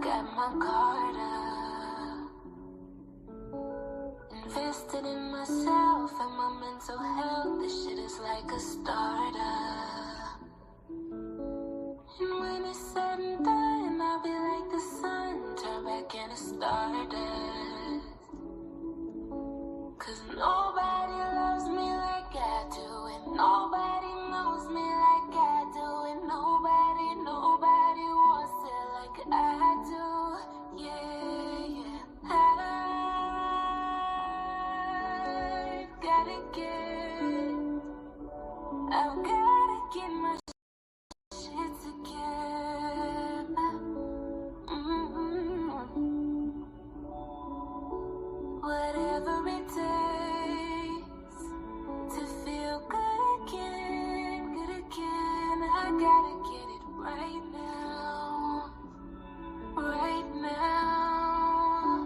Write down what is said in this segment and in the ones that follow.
got my guard up. Invested in myself and my mental health. This shit is like a startup. And when it's said and done, I'll be like the sun, turn back into stardust. Cause nobody loves me like I do, and nobody knows me like I do, and nobody wants it like I do. Yeah, yeah. I've gotta get my shit together. Whatever it takes to feel good again, I gotta get it right now, right now.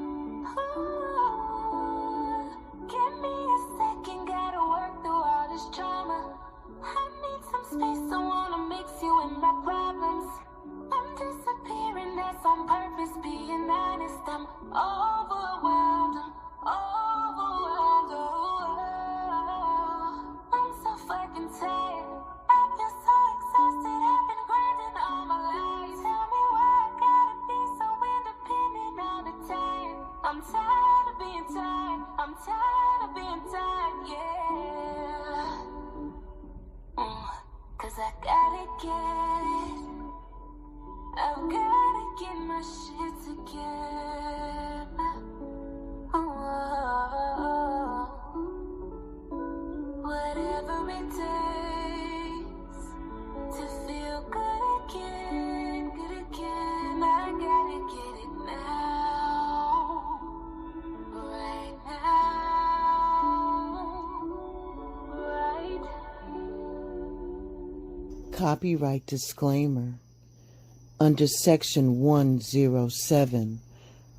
Ooh, give me a second, gotta work through all this trauma. I need some space, I wanna mix you in my problems. I'm disappearing, that's on purpose, being honest. I'm overwhelmed, overwhelmed. Oh, I'm so fucking tired. I feel so exhausted, I've been grinding all my life. Tell me why I gotta be so independent all the time. I'm tired of being tired, I'm tired of being tired, yeah. Cause I gotta I've gotta get my shit together. Oh, whatever it takes to feel good again, I gotta get it now, right now, right. Copyright disclaimer. Under Section 107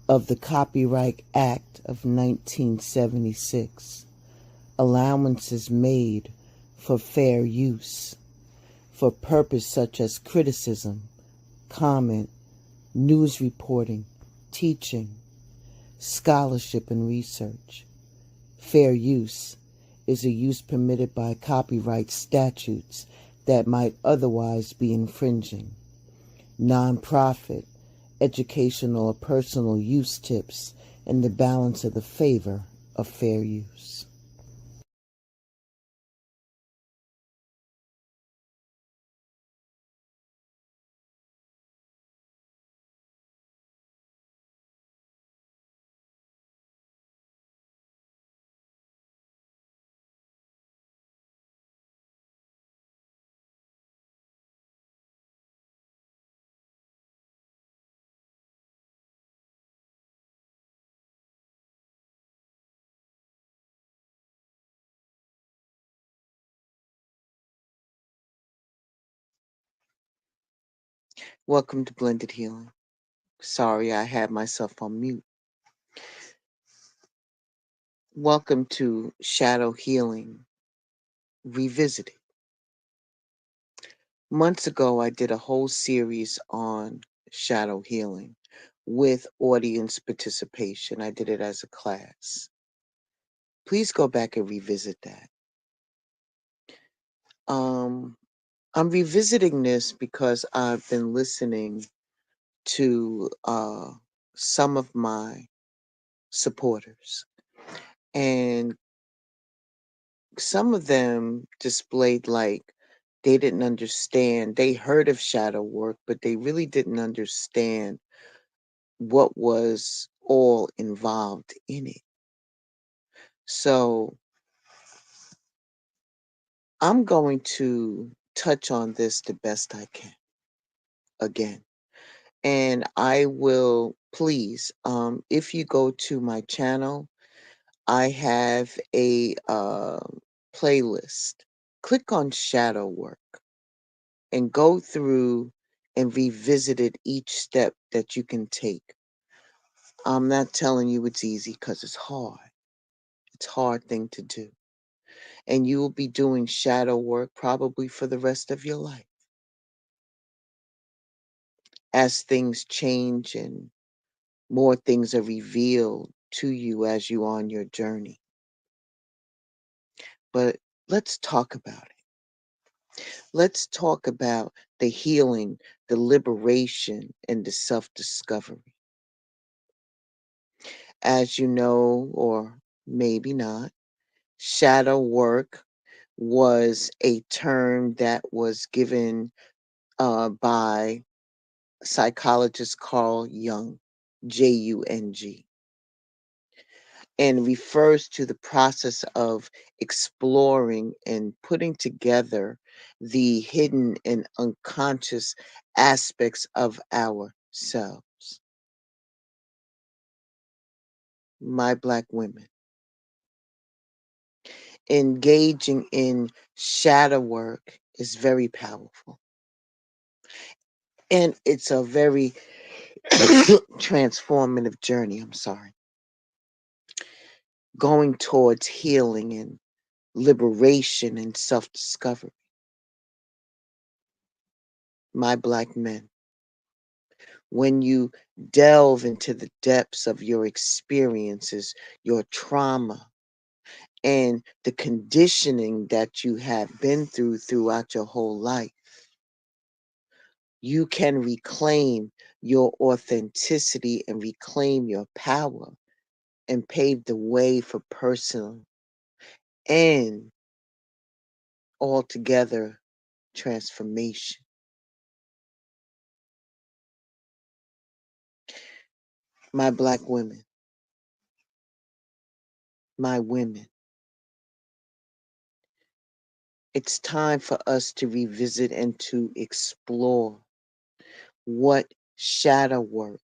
of the Copyright Act of 1976, allowances made for fair use for purpose such as criticism, comment, news reporting, teaching, scholarship, and research. Fair use is a use permitted by copyright statutes that might otherwise be infringing. Non-profit, educational, or personal use tips in the balance of the favor of fair use. Welcome to Blended Healing. Sorry, I had myself on mute. Welcome to Shadow Healing Revisited. Months ago, I did a whole series on shadow healing with audience participation. I did it as a class. Please go back and revisit that. I'm revisiting this because I've been listening to some of my supporters, and some of them displayed like they didn't understand. They heard of shadow work, but they really didn't understand what was all involved in it. So I'm going to touch on this the best I can again. And I will, please, if you go to my channel, I have a playlist. Click on shadow work and go through and revisit it each step that you can take. I'm not telling you it's easy because it's hard. It's a hard thing to do. And you will be doing shadow work probably for the rest of your life. as things change and more things are revealed to you as you on your journey. But let's talk about it. Let's talk about the healing, the liberation, and the self discovery. As you know, or maybe not, shadow work was a term that was given by psychologist Carl Jung, Jung, and refers to the process of exploring and putting together the hidden and unconscious aspects of ourselves. My Black women, engaging in shadow work is very powerful. And it's a very transformative journey. I'm sorry. Going towards healing and liberation and self discovery. My Black men, when you delve into the depths of your experiences, your trauma, and the conditioning that you have been through throughout your whole life, you can reclaim your authenticity and reclaim your power and pave the way for personal and altogether transformation. My Black women, my women, it's time for us to revisit and to explore what shadow work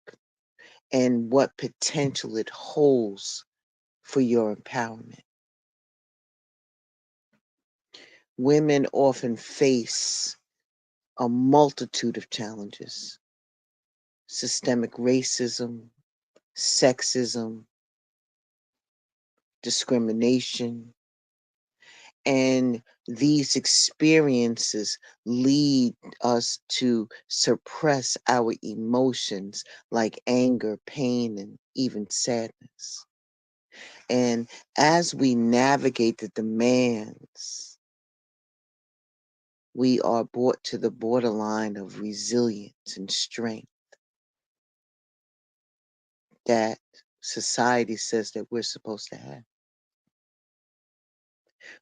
and what potential it holds for your empowerment. Women often face a multitude of challenges: systemic racism, sexism, discrimination, and these experiences lead us to suppress our emotions like anger, pain, and even sadness. And as we navigate the demands, we are brought to the borderline of resilience and strength that society says that we're supposed to have.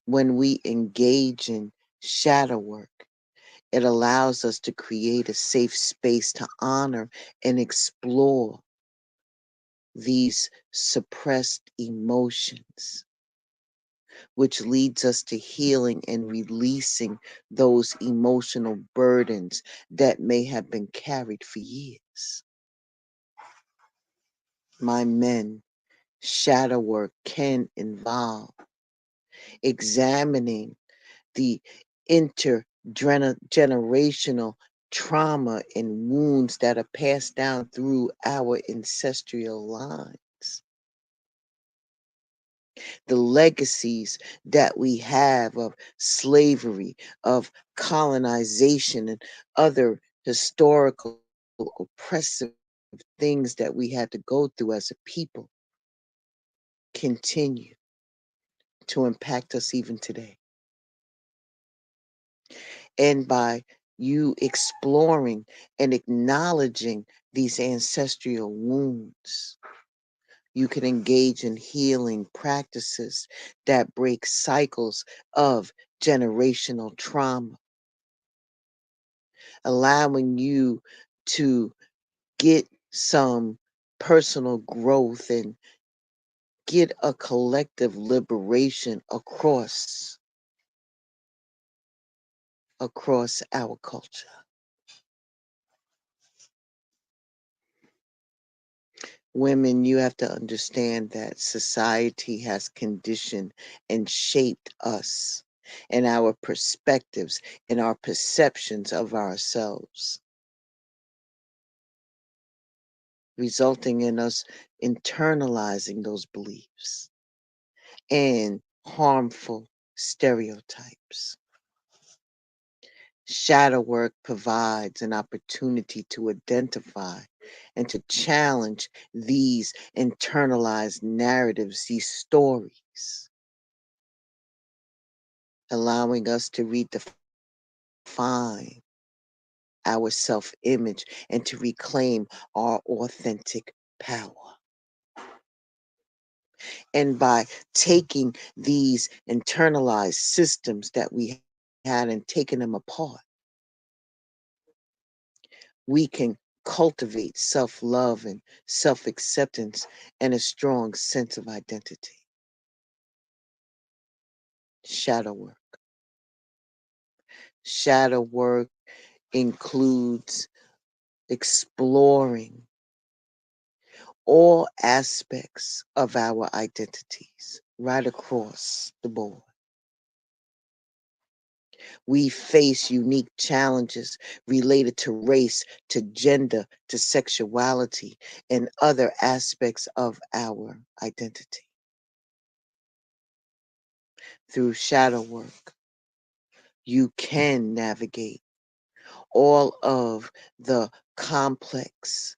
When we engage in shadow work, it allows us to create a safe space to honor and explore these suppressed emotions, which leads us to healing and releasing those emotional burdens that may have been carried for years. My men, shadow work can involve examining the intergenerational trauma and wounds that are passed down through our ancestral lines, the legacies that we have of slavery, of colonization, and other historical oppressive things that we had to go through as a people continue to impact us even today. And by you exploring and acknowledging these ancestral wounds, you can engage in healing practices that break cycles of generational trauma, allowing you to get some personal growth and get a collective liberation across our culture. Women, you have to understand that society has conditioned and shaped us and our perspectives and our perceptions of ourselves, resulting in us internalizing those beliefs and harmful stereotypes. Shadow work provides an opportunity to identify and to challenge these internalized narratives, these stories, allowing us to redefine our self image and to reclaim our authentic power. And by taking these internalized systems that we had and taking them apart, we can cultivate self love and self acceptance and a strong sense of identity. Shadow work. Shadow work includes exploring all aspects of our identities right across the board. We face unique challenges related to race, to gender, to sexuality, and other aspects of our identity. Through shadow work, you can navigate all of the complex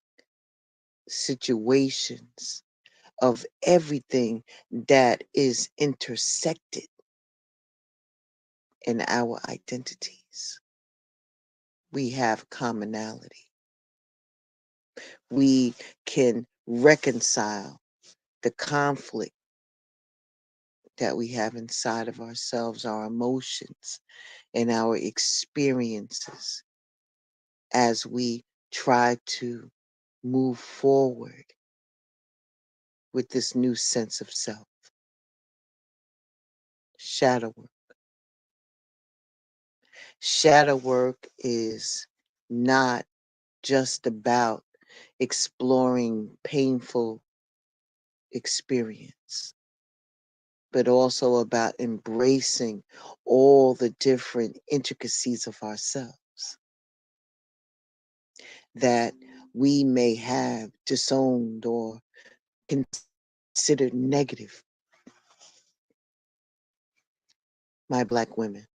situations of everything that is intersected in our identities. We have commonality. We can reconcile the conflict that we have inside of ourselves, our emotions, and our experiences as we try to move forward with this new sense of self. Shadow work. Shadow work is not just about exploring painful experience, but also about embracing all the different intricacies of ourselves that we may have disowned or considered negative. My Black women,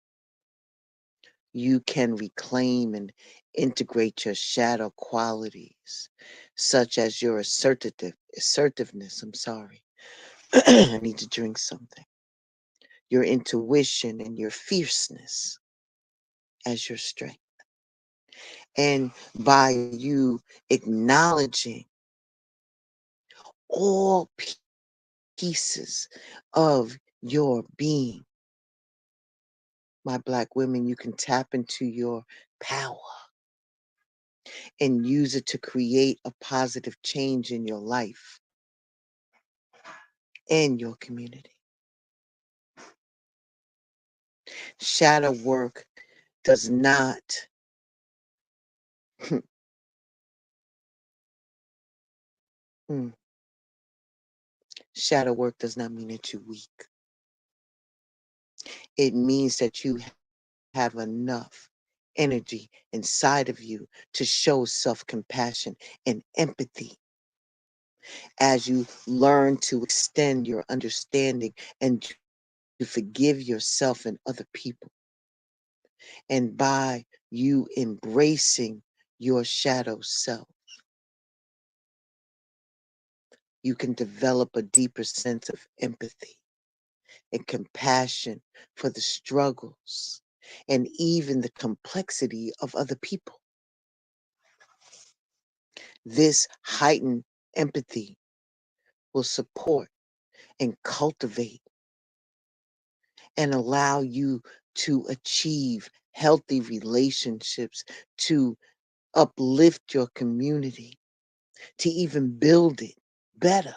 you can reclaim and integrate your shadow qualities, such as your assertiveness. I'm sorry. I need to drink something. Your intuition and your fierceness as your strength. And by you acknowledging all pieces of your being, my Black women, you can tap into your power and use it to create a positive change in your life and your community. Shadow work does not, mm, shadow work does not mean that you're weak. It means that you have enough energy inside of you to show self compassion and empathy as you learn to extend your understanding and to forgive yourself and other people. And by you embracing your shadow self, you can develop a deeper sense of empathy and compassion for the struggles and even the complexity of other people. This heightened empathy will support and cultivate and allow you to achieve healthy relationships, to uplift your community, to even build it better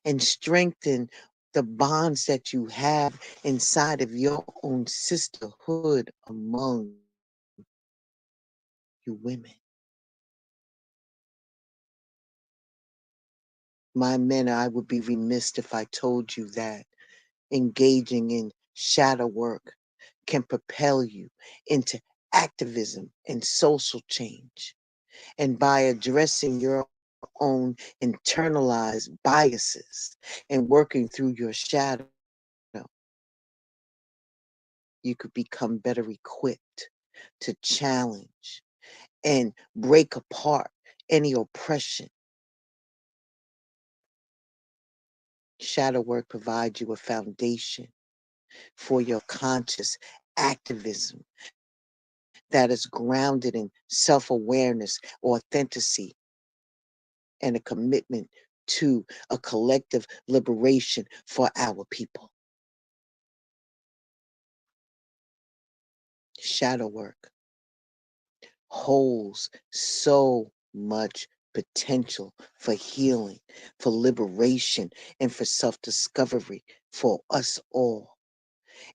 and strengthen the bonds that you have inside of your own sisterhood among you women. My men, I would be remiss if I told you that engaging in shadow work can propel you into activism and social change. And by addressing your own internalized biases and working through your shadow, you could become better equipped to challenge and break apart any oppression. Shadow work provides you a foundation for your conscious activism that is grounded in self-awareness, authenticity, and a commitment to a collective liberation for our people. Shadow work holds so much potential for healing, for liberation, and for self-discovery for us all.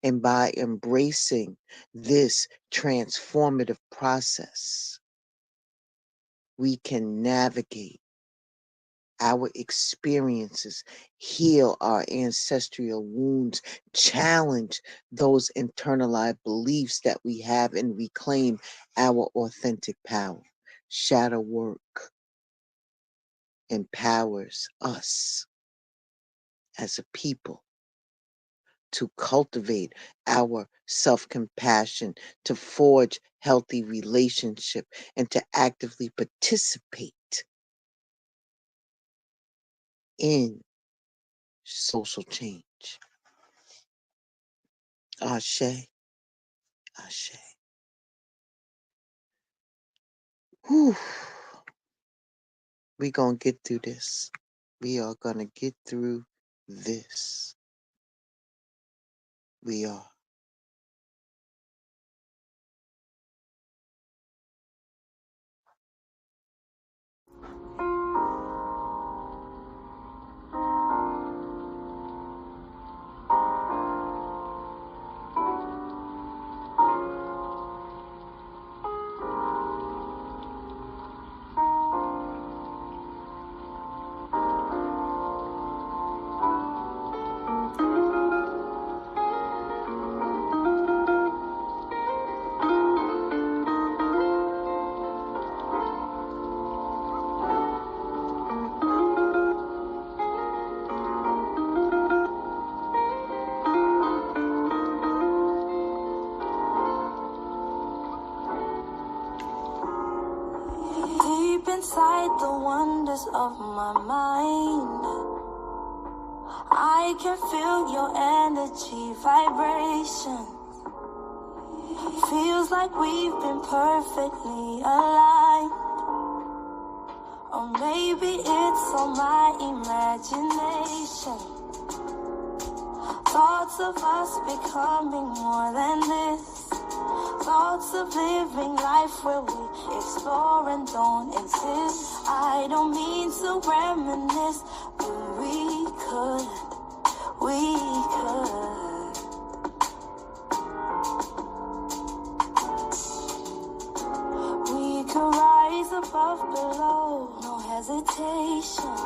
And by embracing this transformative process, we can navigate our experiences, heal our ancestral wounds, challenge those internalized beliefs that we have, and reclaim our authentic power. Shadow work empowers us as a people to cultivate our self-compassion, to forge healthy relationship, and to actively participate in social change. Ashe, ashe. Whew. We gonna get through this. We are gonna get through this. We are. Deep inside the wonders of my mind, I can feel your energy vibration. Feels like we've been perfectly aligned. Or maybe it's all my imagination. Thoughts of us becoming more than this. Thoughts of living life where we explore and don't insist. I don't mean to reminisce, but we could. We could rise above, below, no hesitation.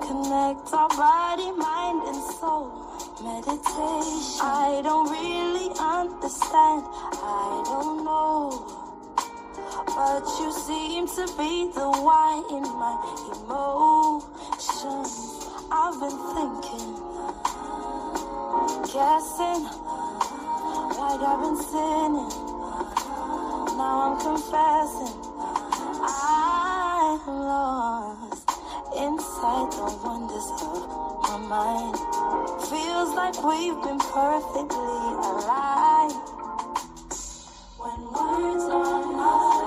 Connect our body, mind, and soul. Meditation. I don't really understand, I don't know, but you seem to be the why in my emotions. I've been thinking, guessing, like I've been sinning. Now I'm confessing, I'm lost inside the wonders of my mind. Feels like we've been perfectly aligned. When words are not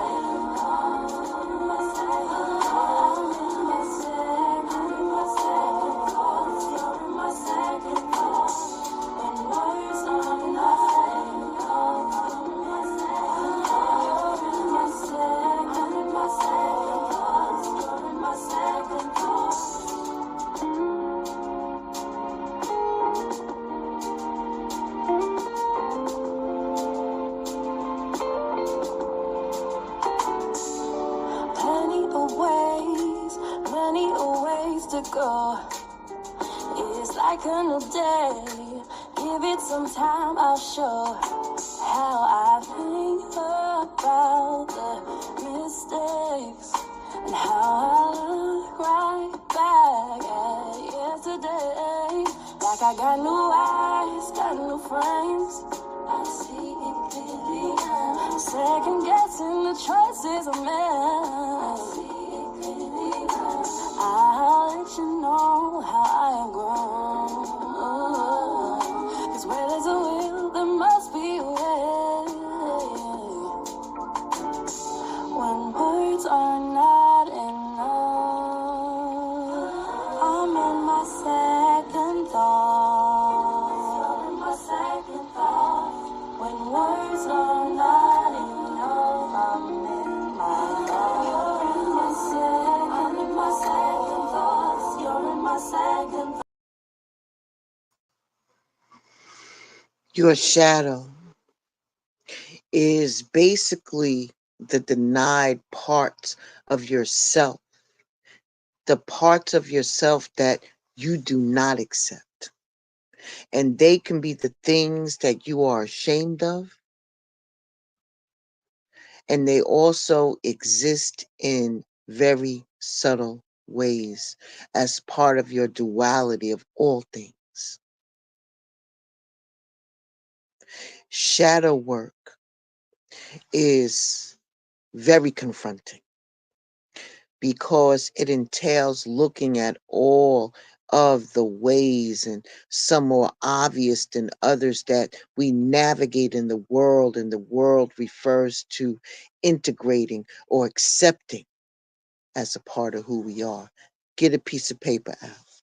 to go. It's like a new day. Give it some time, I'll show how I think about the mistakes and how I look right back at yesterday. Like I got new eyes, got new frames. I see it clearly. a mess. I'll let you know how I grow. 'Cause where there's a will, there must be a way. When words are not enough, I'm in my second thought. When words are not enough, I'm in my thoughts. I'm in my second thoughts. You're in my second thoughts. Your shadow is basically the denied parts of yourself, the parts of yourself that you do not accept. And they can be the things that you are ashamed of, and they also exist in very subtle ways as part of your duality of all things. Shadow work is very confronting because it entails looking at all of the ways, and some more obvious than others, that we navigate in the world, and the world refers to integrating or accepting as a part of who we are. Get a piece of paper out.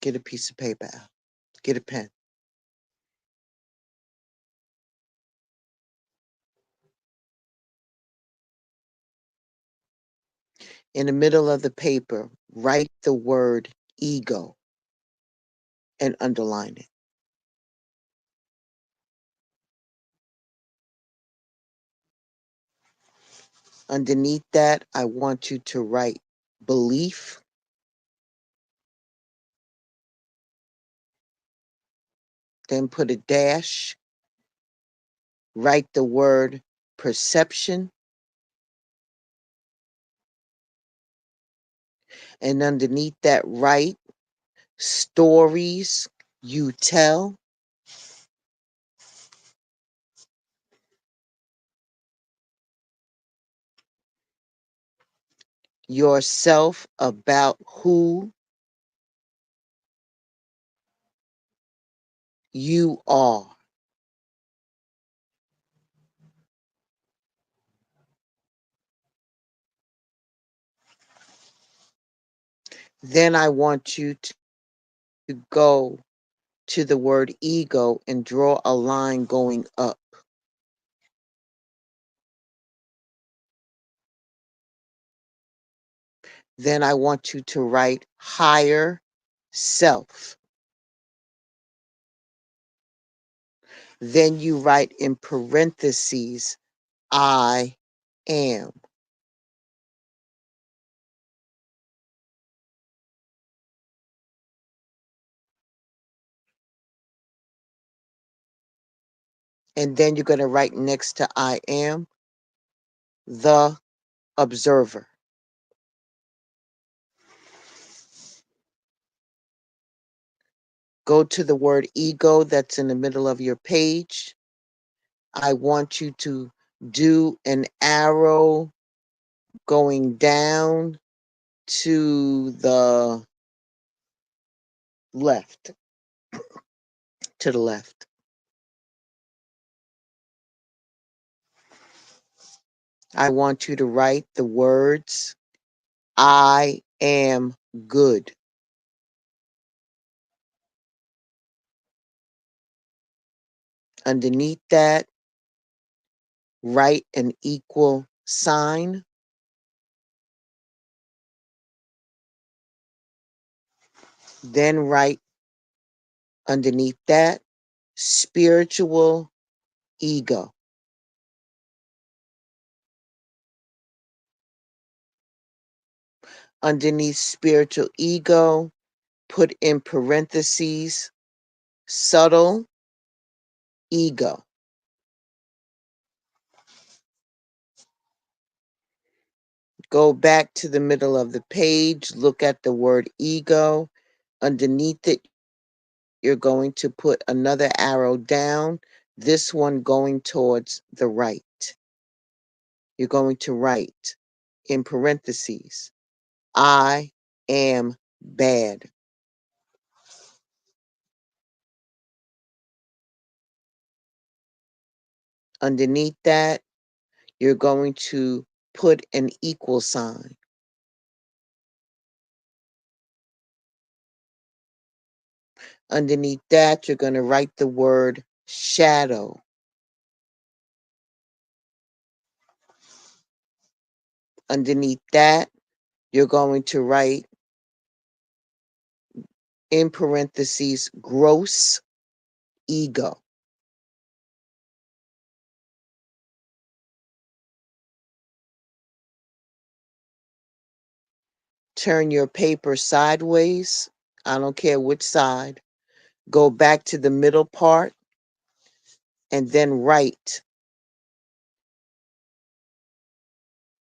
Get a piece of paper out. Get a pen. In the middle of the paper, write the word ego and underline it. Underneath that, I want you to write belief, then put a dash, write the word perception, and underneath that, write stories you tell, yourself about who you are. Then I want you to go to the word ego and draw a line going up. Then I want you to write higher self. Then you write in parentheses, I am. And then you're going to write next to I am, the observer. Go to the word ego that's in the middle of your page. I want you to do an arrow going down to the left, to the left. I want you to write the words, I am good. Underneath that, write an equal sign. Then write underneath that, spiritual ego. Underneath spiritual ego, put in parentheses, subtle ego. Go back to the middle of the page, look at the word ego. Underneath it, you're going to put another arrow down, this one going towards the right. you're going to write in parentheses, I am bad. Underneath that, you're going to put an equal sign. Underneath that, you're going to write the word shadow. Underneath that, you're going to write in parentheses, gross ego. Turn your paper sideways. I don't care which side. Go back to the middle part and then write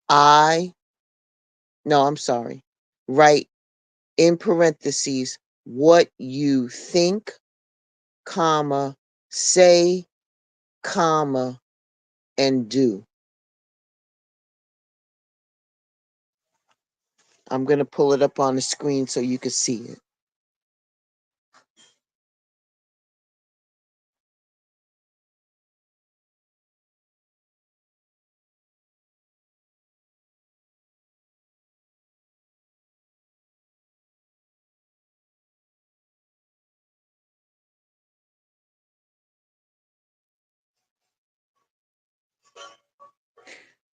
I, no, I'm sorry. Write in parentheses what you think, comma, say, comma, and do. I'm going to pull it up on the screen so you can see it.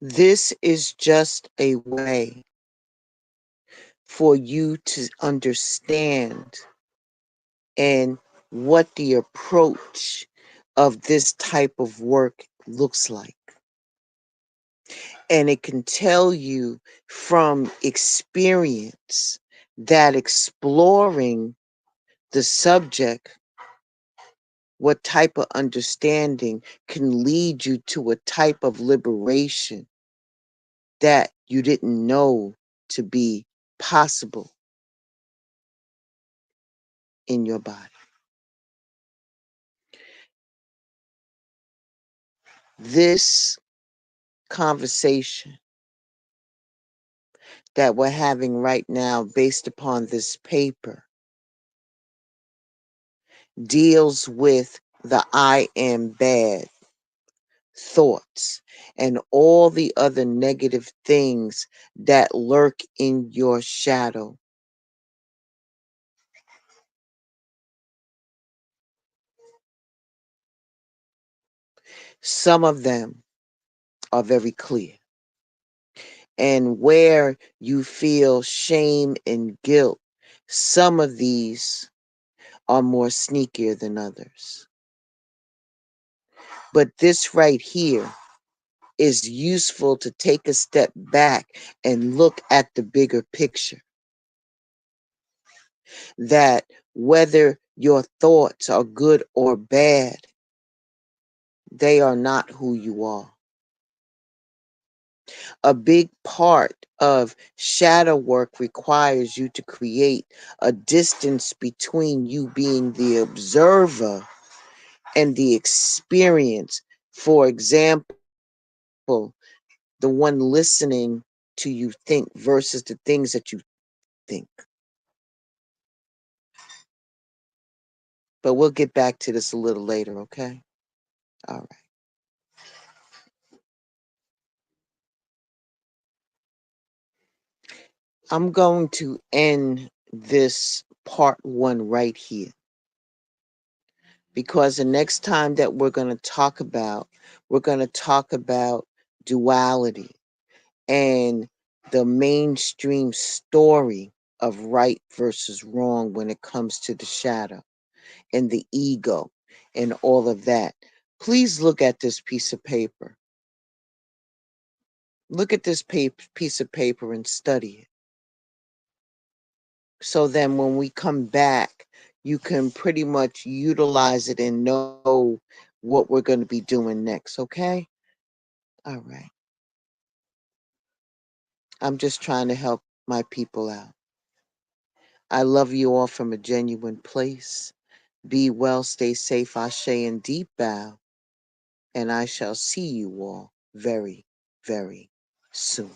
This is just a way for you to understand and what the approach of this type of work looks like. And it can tell you from experience that exploring the subject, what type of understanding can lead you to a type of liberation that you didn't know to be possible in your body. This conversation that we're having right now, based upon this paper, deals with the I am bad thoughts and all the other negative things that lurk in your shadow. Some of them are very clear. And where you feel shame and guilt, some of these are more sneakier than others. But this right here is useful to take a step back and look at the bigger picture. That whether your thoughts are good or bad, they are not who you are. A big part of shadow work requires you to create a distance between you being the observer and the experience. For example, the one listening to you think versus the things that you think. But we'll get back to this a little later, okay? All right. I'm going to end this part one right here because the next time that we're going to talk about duality and the mainstream story of right versus wrong when it comes to the shadow and the ego and all of that. Please look at this piece of paper. Look at this piece of paper and study it. So then when we come back, you can pretty much utilize it and know what we're going to be doing next, okay? All right. I'm just trying to help my people out. I love you all from a genuine place. Be well, stay safe, ashe, and deep bow. And I shall see you all very, very soon.